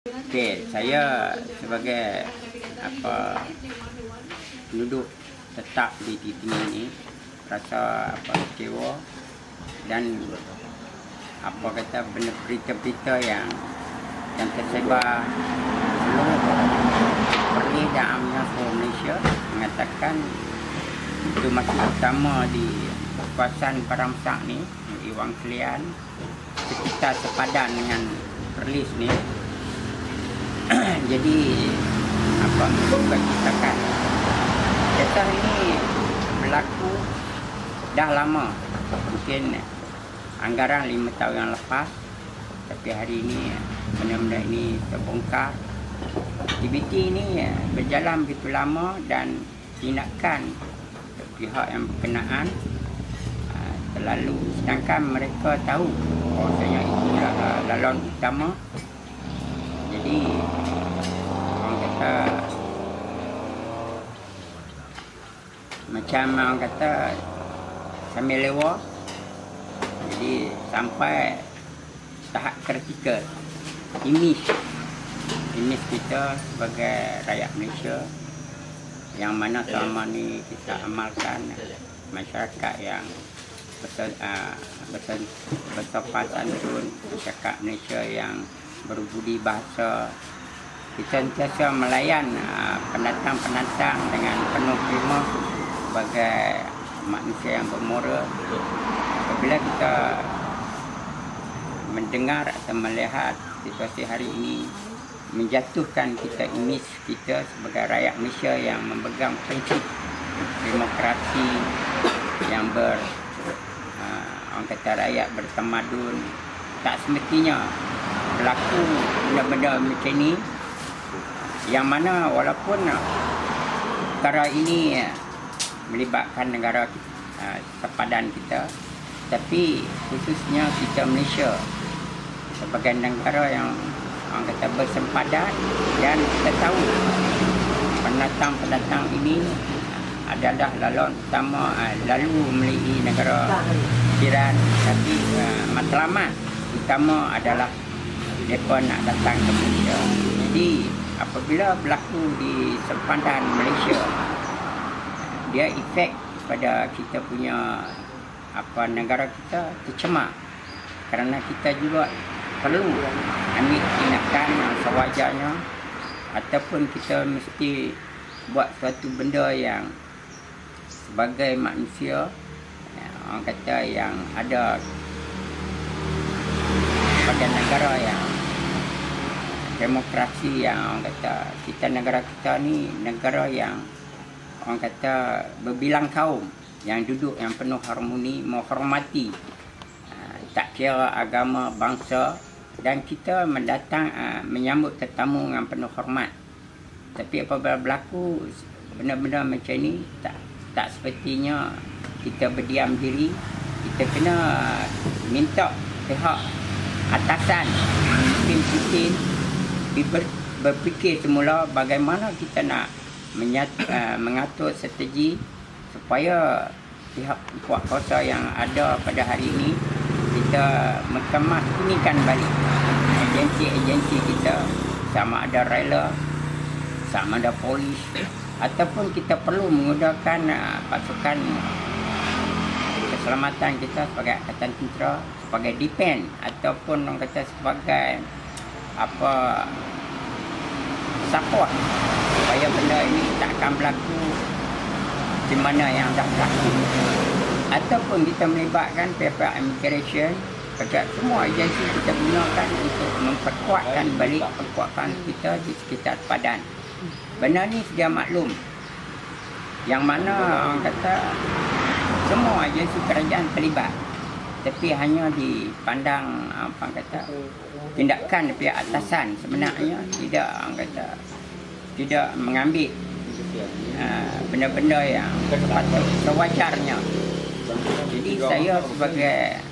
Okey, saya sebagai penduduk tetap di Titini ini rasa kecewa dan benda berita-berita yang tersebar seluruh perlis dan amnya Malaysia mengatakan itu masih utama di kawasan Paramsak ni, di Wang Kelian, sekitar sepadan dengan perlis ni. Jadi bukan ceritakan kisah ini berlaku dah lama, mungkin anggaran 5 tahun yang lepas, tapi hari ini benda-benda ini terbongkar. Aktiviti ini berjalan begitu lama dan tindakan pihak yang berkenaan terlalu, sedangkan mereka tahu bahawasanya itulah laluan utama. Jadi orang kata macam orang kata sambil lewa, jadi sampai tahap kritikal image kita sebagai rakyat Malaysia yang mana selama ni kita amalkan masyarakat yang bersopan santun, masyarakat Malaysia yang berbudi bahasa. Kita sentiasa melayan pendatang-pendatang dengan penuh khidmat sebagai manusia yang bermoral. Apabila kita mendengar atau melihat situasi hari ini menjatuhkan kita, image kita sebagai rakyat Malaysia yang memegang prinsip demokrasi, yang orang kata rakyat bertamadun, tak semestinya berlaku benda-benda macam ni, yang mana walaupun perkara ini melibatkan negara sepadan kita, tapi khususnya kita Malaysia sebagai negara yang orang kata bersempadan, dan kita tahu pendatang-pendatang ini adalah laluan utama lalu melalui negara jiran, tapi matlamat utama adalah mereka nak datang ke Malaysia. Jadi apabila berlaku di sempadan Malaysia, dia efek pada kita punya negara kita tercemar, kerana kita juga perlu ambil tindakan yang sewajarnya, ataupun kita mesti buat suatu benda yang sebagai manusia orang kata yang ada pada negara yang demokrasi, yang orang kata kita, negara kita ni negara yang orang kata berbilang kaum, yang duduk yang penuh harmoni, menghormati tak kira agama, bangsa, dan kita mendatang menyambut tetamu dengan penuh hormat. Tapi apabila berlaku benda-benda macam ni, tak sepatutnya kita berdiam diri. Kita kena minta pihak atasan, pemimpin berfikir semula bagaimana kita nak mengatur strategi supaya pihak kuat kuasa yang ada pada hari ini kita mengemaskan balik agensi-agensi kita, sama ada rela, sama ada polis, ataupun kita perlu menggunakan pasukan keselamatan kita sebagai angkatan tentera, sebagai defense, ataupun orang kata sebagai support supaya benda ini tak akan berlaku di mana yang dah berlaku. Ataupun kita melibatkan pihak immigration, kerja semua agensi kita gunakan untuk memperkuatkan balik kekuatan kita di sekitar padan. Benda ni sedia maklum, yang mana orang kata semua agensi kerajaan terlibat, tapi hanya dipandang tindakan pihak atasan sebenarnya tidak mengambil benda-benda yang sewajarnya. Jadi saya sebagai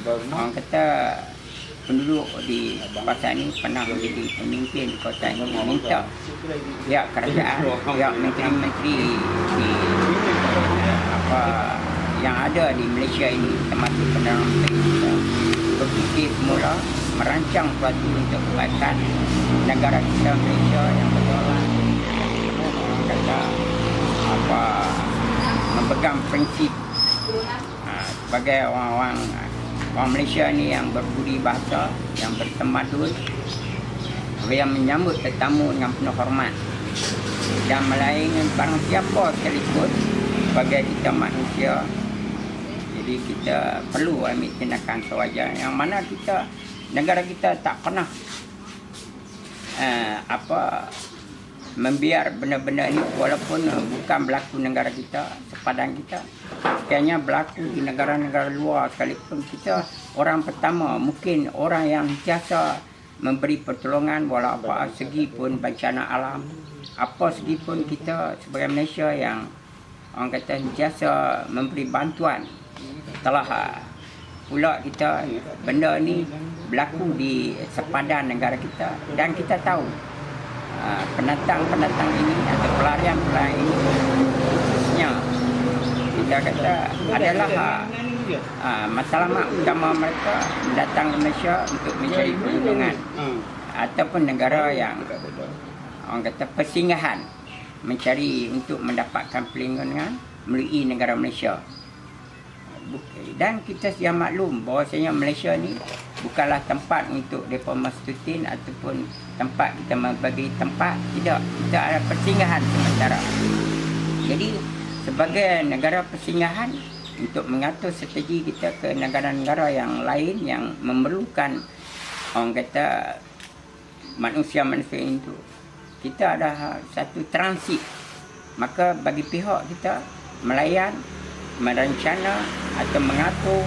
orang kata penduduk di kawasan ini, pernah menjadi pemimpin di kawasan ini, minta pihak kerajaan, pihak menteri-menteri yang ada di Malaysia ini, termasuk Perdana Menteri kita, berfikir semula merancang suatu untuk kebaikan negara kita Malaysia yang bertolak orang kata apa memegang prinsip sebagai orang Malaysia ni yang berbudi bahasa, yang bertamadun, yang menyambut tetamu dengan penuh hormat dan melayani barang siapa sekalipun sebagai kita manusia. Jadi kita perlu ambil tindakan sewajar yang mana kita negara kita tak pernah membiar benda-benda ini walaupun bukan berlaku negara kita, sepadan kita. Sekiranya berlaku di negara-negara luar sekalipun, kita orang pertama, mungkin orang yang biasa memberi pertolongan walau apa segi pun bencana alam, apa segi pun kita sebagai Malaysia yang orang kata biasa memberi bantuan. Telah pula kita benda ni berlaku di sepadan negara kita dan kita tahu pendatang-pendatang ini atau pelarian-pelarian ini khususnya kita kata adalah matlamat utama mereka datang ke Malaysia untuk mencari perlindungan ataupun negara yang orang kata persinggahan mencari untuk mendapatkan perlindungan melalui negara Malaysia. Dan kita sedia maklum bahawasanya Malaysia ni bukanlah tempat untuk mereka mastutin ataupun tempat kita membagi tempat. Tidak, kita ada persinggahan sementara. Jadi sebagai negara persinggahan untuk mengatur strategi kita ke negara-negara yang lain yang memerlukan orang kata manusia-manusia itu, kita ada satu transit. Maka bagi pihak kita melayan, merencana atau mengatur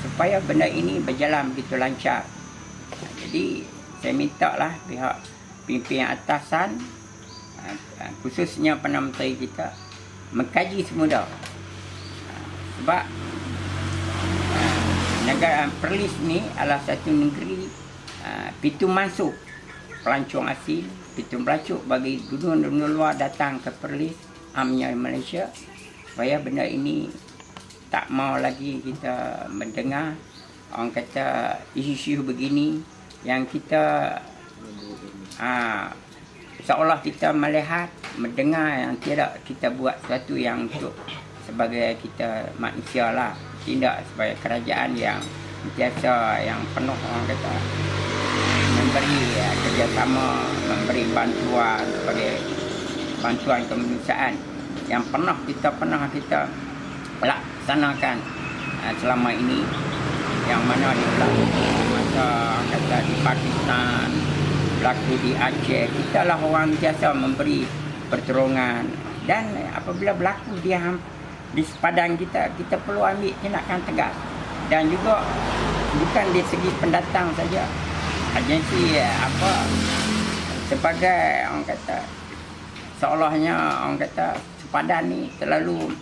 supaya benda ini berjalan begitu lancar. Jadi saya minta lah pihak pimpinan atasan, khususnya Perdana Menteri kita, mengkaji semula. Sebab negara Perlis ni adalah satu negeri pintu masuk pelancong asing, pintu masuk bagi dunia luar datang ke Perlis, amnya Malaysia. Supaya benda ini tak mau lagi kita mendengar orang kata isu-isu begini yang kita seolah kita melihat, mendengar yang tidak kita buat sesuatu yang untuk sebagai kita manusia lah, tidak sebagai kerajaan yang biasa yang penuh orang kata memberi kerjasama, memberi bantuan sebagai bantuan kemanusiaan yang kita pernah laksanakan selama ini, yang mana berlaku masa kata di Pakistan, berlaku di Aceh. Kita lah orang biasa memberi pertolongan, dan apabila berlaku di sepadan kita, kita perlu ambil tindakan tegas. Dan juga bukan di segi pendatang saja, agensi sebagai orang kata seolahnya orang kata sepadan ni terlalu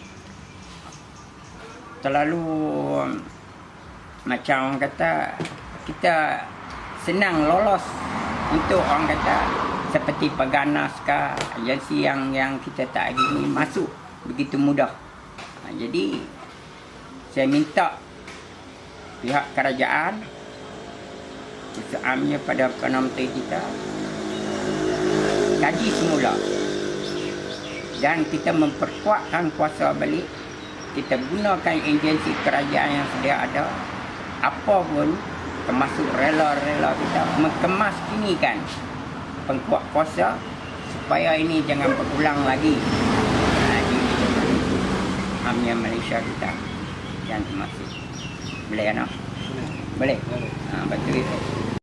macam orang kata kita senang lolos untuk orang kata seperti Paganas ke agensi yang kita tak ingin masuk begitu mudah. Jadi saya minta pihak kerajaan, khususnya pada Perdana Menteri kita, kaji semula dan kita memperkuatkan kuasa balik. Kita gunakan agensi kerajaan yang sedia ada, apa pun termasuk rela-rela kita mengemas kinikan pengkuat kuasa supaya ini jangan berulang lagi di amnya Malaysia kita. Dan terima kasih. Boleh kan? Boleh. Betul itu.